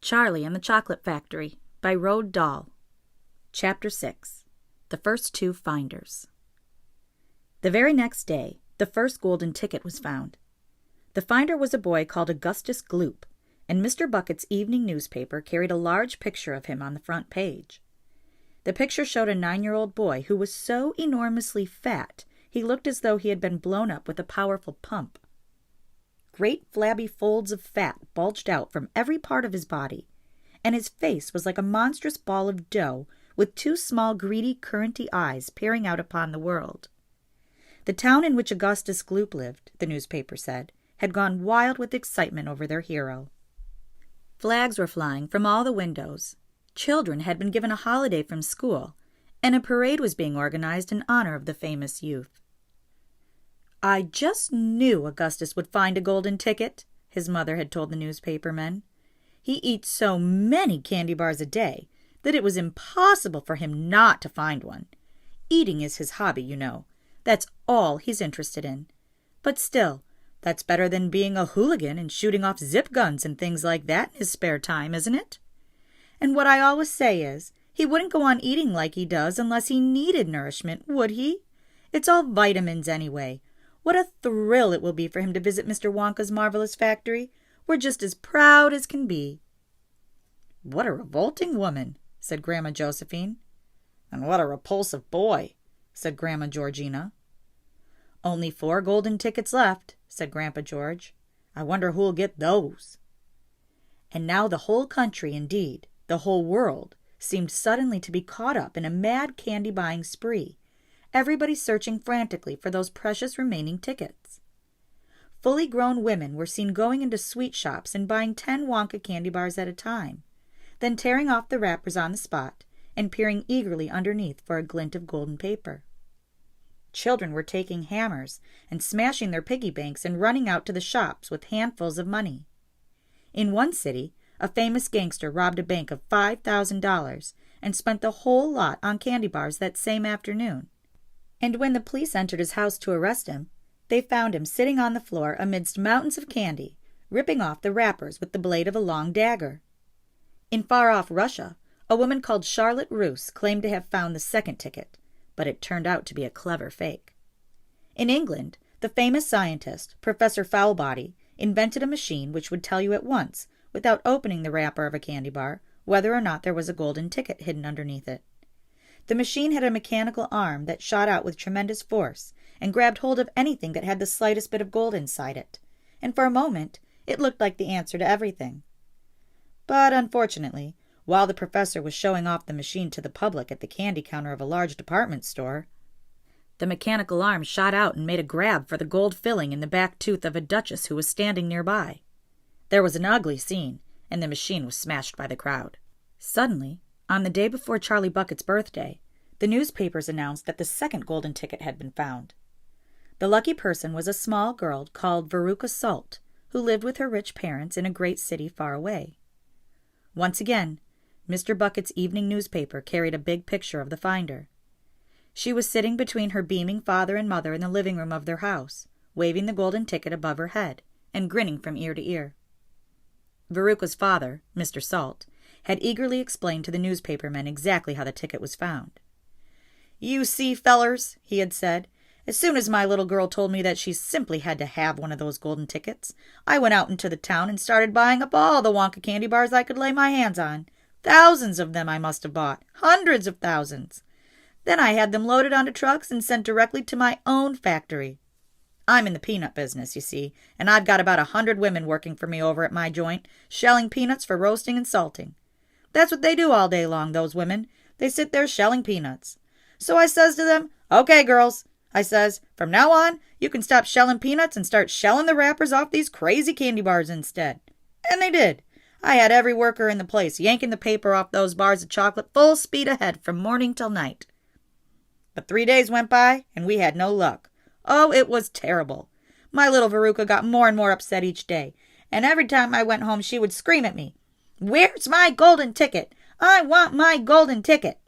Charlie and the Chocolate Factory by Roald Dahl. Chapter 6. The First Two Finders. The very next day, the first golden ticket was found. The finder was a boy called Augustus Gloop, and Mr. Bucket's evening newspaper carried a large picture of him on the front page. The picture showed a 9-year-old boy who was so enormously fat he looked as though he had been blown up with a powerful pump. Great flabby folds of fat bulged out from every part of his body, and his face was like a monstrous ball of dough with two small greedy curranty eyes peering out upon the world. The town in which Augustus Gloop lived, the newspaper said, had gone wild with excitement over their hero. Flags were flying from all the windows. Children had been given a holiday from school, and a parade was being organized in honor of the famous youth. "I just knew Augustus would find a golden ticket," his mother had told the newspaper men. "He eats so many candy bars a day that it was impossible for him not to find one. Eating is his hobby, you know. That's all he's interested in. But still, that's better than being a hooligan and shooting off zip guns and things like that in his spare time, isn't it? And what I always say is, he wouldn't go on eating like he does unless he needed nourishment, would he? It's all vitamins anyway. What a thrill it will be for him to visit Mr. Wonka's marvelous factory. We're just as proud as can be." "What a revolting woman," said Grandma Josephine. "And what a repulsive boy," said Grandma Georgina. "Only 4 golden tickets left," said Grandpa George. "I wonder who'll get those." And now the whole country, indeed, the whole world, seemed suddenly to be caught up in a mad candy-buying spree, everybody searching frantically for those precious remaining tickets. Fully grown women were seen going into sweet shops and buying 10 Wonka candy bars at a time, then tearing off the wrappers on the spot and peering eagerly underneath for a glint of golden paper. Children were taking hammers and smashing their piggy banks and running out to the shops with handfuls of money. In one city, a famous gangster robbed a bank of $5,000 and spent the whole lot on candy bars that same afternoon. And when the police entered his house to arrest him, they found him sitting on the floor amidst mountains of candy, ripping off the wrappers with the blade of a long dagger. In far-off Russia, a woman called Charlotte Roos claimed to have found the second ticket, but it turned out to be a clever fake. In England, the famous scientist, Professor Foulbody, invented a machine which would tell you at once, without opening the wrapper of a candy bar, whether or not there was a golden ticket hidden underneath it. The machine had a mechanical arm that shot out with tremendous force and grabbed hold of anything that had the slightest bit of gold inside it, and for a moment it looked like the answer to everything. But unfortunately, while the professor was showing off the machine to the public at the candy counter of a large department store, the mechanical arm shot out and made a grab for the gold filling in the back tooth of a duchess who was standing nearby. There was an ugly scene, and the machine was smashed by the crowd. Suddenly, on the day before Charlie Bucket's birthday, the newspapers announced that the second golden ticket had been found. The lucky person was a small girl called Veruca Salt, who lived with her rich parents in a great city far away. Once again, Mr. Bucket's evening newspaper carried a big picture of the finder. She was sitting between her beaming father and mother in the living room of their house, waving the golden ticket above her head and grinning from ear to ear. Veruca's father, Mr. Salt, had eagerly explained to the newspaper men exactly how the ticket was found. "You see, fellers," he had said, "as soon as my little girl told me that she simply had to have one of those golden tickets, I went out into the town and started buying up all the Wonka candy bars I could lay my hands on. Thousands of them I must have bought, hundreds of thousands. Then I had them loaded onto trucks and sent directly to my own factory. I'm in the peanut business, you see, and I've got about 100 women working for me over at my joint, shelling peanuts for roasting and salting. That's what they do all day long, those women. They sit there shelling peanuts. So I says to them, 'Okay, girls,' I says, 'from now on, you can stop shelling peanuts and start shelling the wrappers off these crazy candy bars instead.' And they did. I had every worker in the place yanking the paper off those bars of chocolate full speed ahead from morning till night. But 3 days went by, and we had no luck. Oh, it was terrible. My little Veruca got more and more upset each day, and every time I went home she would scream at me, 'Where's my golden ticket? I want my golden ticket!'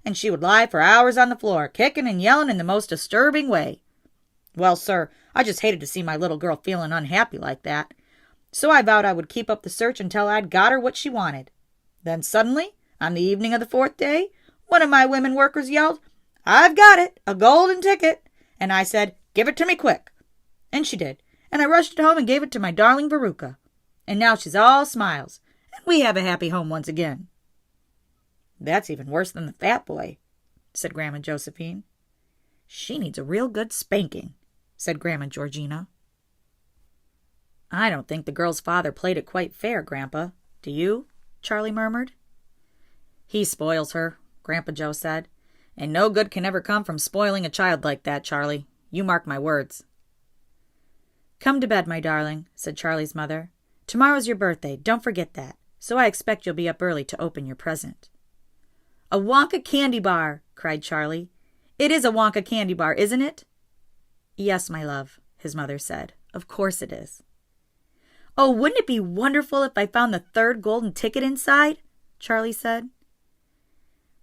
And she would lie for hours on the floor, kicking and yelling in the most disturbing way. Well, sir, I just hated to see my little girl feeling unhappy like that. So I vowed I would keep up the search until I'd got her what she wanted. Then suddenly, on the evening of the 4th day, one of my women workers yelled, 'I've got it, a golden ticket!' And I said, 'Give it to me quick.' And she did, and I rushed it home and gave it to my darling Veruca. And now she's all smiles, and we have a happy home once again." "That's even worse than the fat boy," said Grandma Josephine. "She needs a real good spanking," said Grandma Georgina. "I don't think the girl's father played it quite fair, Grandpa. Do you?" Charlie murmured. "He spoils her," Grandpa Joe said. "And no good can ever come from spoiling a child like that, Charlie. You mark my words." "Come to bed, my darling," said Charlie's mother. "Tomorrow's your birthday. Don't forget that. So I expect you'll be up early to open your present." "A Wonka candy bar!" cried Charlie. "It is a Wonka candy bar, isn't it?" "Yes, my love," his mother said. "Of course it is." "Oh, wouldn't it be wonderful if I found the 3rd golden ticket inside?" Charlie said.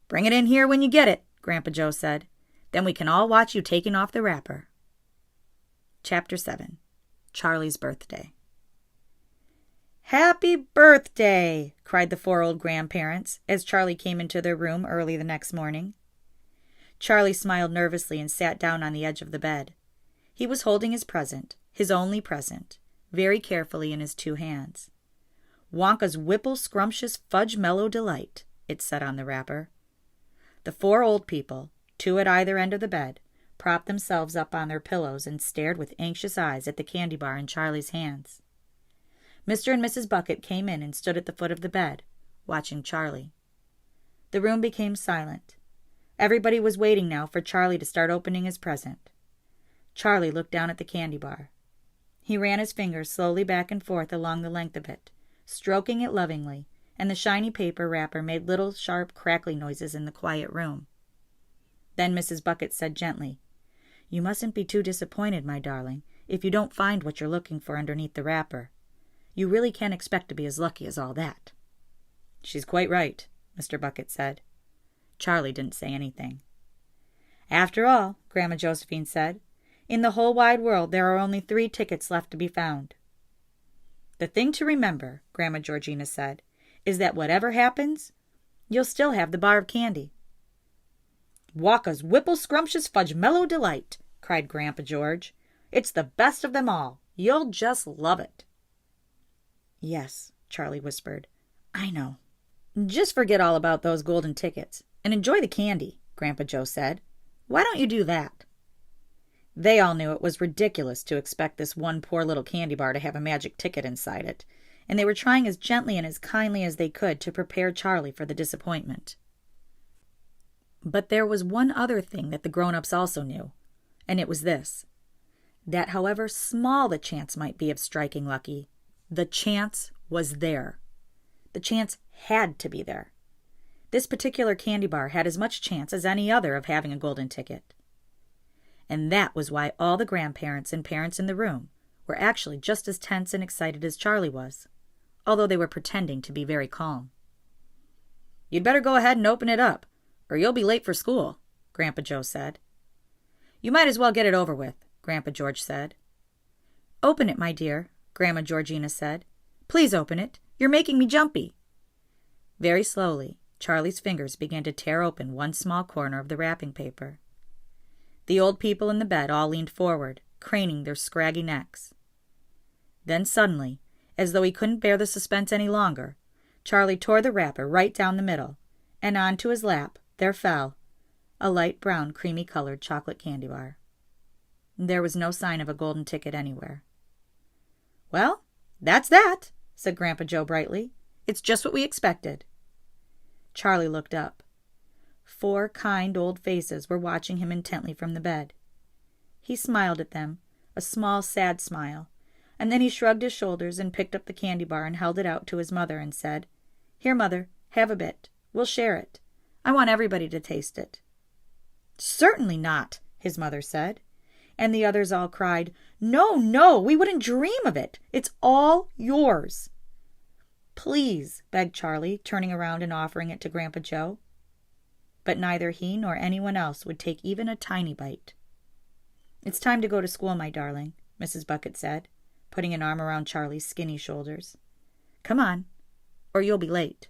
"Bring it in here when you get it," Grandpa Joe said. "Then we can all watch you taking off the wrapper." Chapter 7. Charlie's Birthday. "Happy birthday!" cried the 4 old grandparents as Charlie came into their room early the next morning. Charlie smiled nervously and sat down on the edge of the bed. He was holding his present, his only present, very carefully in his 2 hands. "Wonka's Whipple Scrumptious Fudge Mellow Delight," it said on the wrapper. The 4 old people, 2 at either end of the bed, propped themselves up on their pillows and stared with anxious eyes at the candy bar in Charlie's hands. Mr. and Mrs. Bucket came in and stood at the foot of the bed, watching Charlie. The room became silent. Everybody was waiting now for Charlie to start opening his present. Charlie looked down at the candy bar. He ran his fingers slowly back and forth along the length of it, stroking it lovingly, and the shiny paper wrapper made little sharp crackling noises in the quiet room. Then Mrs. Bucket said gently, "You mustn't be too disappointed, my darling, if you don't find what you're looking for underneath the wrapper. You really can't expect to be as lucky as all that." "She's quite right," Mr. Bucket said. Charlie didn't say anything. "After all," Grandma Josephine said, "in the whole wide world there are only 3 tickets left to be found." "The thing to remember," Grandma Georgina said, "is that whatever happens, you'll still have the bar of candy." "Wonka's Whipple Scrumptious Fudge Mellow Delight," cried Grandpa George. "It's the best of them all. You'll just love it." "Yes," Charlie whispered. "I know." "Just forget all about those golden tickets and enjoy the candy," Grandpa Joe said. "Why don't you do that?" They all knew it was ridiculous to expect this one poor little candy bar to have a magic ticket inside it, and they were trying as gently and as kindly as they could to prepare Charlie for the disappointment. But there was one other thing that the grown-ups also knew, and it was this, that however small the chance might be of striking lucky, the chance was there. The chance had to be there. This particular candy bar had as much chance as any other of having a golden ticket. And that was why all the grandparents and parents in the room were actually just as tense and excited as Charlie was, although they were pretending to be very calm. "You'd better go ahead and open it up, or you'll be late for school," Grandpa Joe said. "You might as well get it over with," Grandpa George said. "Open it, my dear," Grandma Georgina said. "Please open it. You're making me jumpy." Very slowly, Charlie's fingers began to tear open one small corner of the wrapping paper. The old people in the bed all leaned forward, craning their scraggy necks. Then suddenly, as though he couldn't bear the suspense any longer, Charlie tore the wrapper right down the middle, and onto his lap there fell a light brown creamy-colored chocolate candy bar. There was no sign of a golden ticket anywhere. "Well, that's that," said Grandpa Joe brightly. "It's just what we expected." Charlie looked up. 4 kind old faces were watching him intently from the bed. He smiled at them, a small, sad smile, and then he shrugged his shoulders and picked up the candy bar and held it out to his mother and said, "Here, Mother, have a bit. We'll share it. I want everybody to taste it." "Certainly not," his mother said, and the others all cried, "No, no, we wouldn't dream of it. It's all yours." "Please," begged Charlie, turning around and offering it to Grandpa Joe. But neither he nor anyone else would take even a tiny bite. "It's time to go to school, my darling," Mrs. Bucket said, putting an arm around Charlie's skinny shoulders. "Come on, or you'll be late."